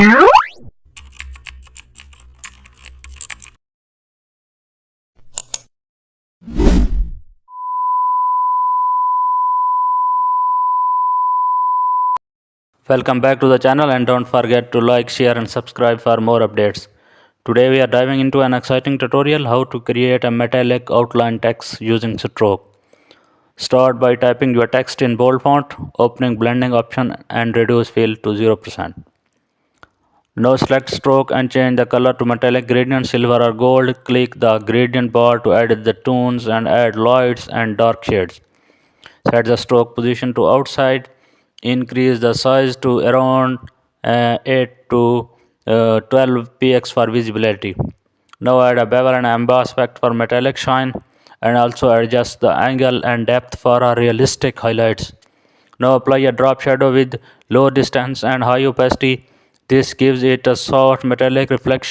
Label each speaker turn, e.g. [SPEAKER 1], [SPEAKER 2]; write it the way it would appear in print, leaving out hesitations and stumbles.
[SPEAKER 1] Welcome back to the channel, and don't forget to like, share and subscribe for more updates. Today we are diving into an exciting tutorial how to create a metallic outline text using stroke. Start by typing your text in bold font, opening blending option and reduce fill to 0%. Now select stroke and change the color to metallic gradient silver or gold. Click the gradient bar to edit the tones and add lights and dark shades. Set the stroke position to outside. Increase the size to around 8 to 12 px for visibility. Now add a bevel and emboss effect for metallic shine, and also adjust the angle and depth for our realistic highlights. Now apply a drop shadow with low distance and high opacity. This gives it a soft metallic reflection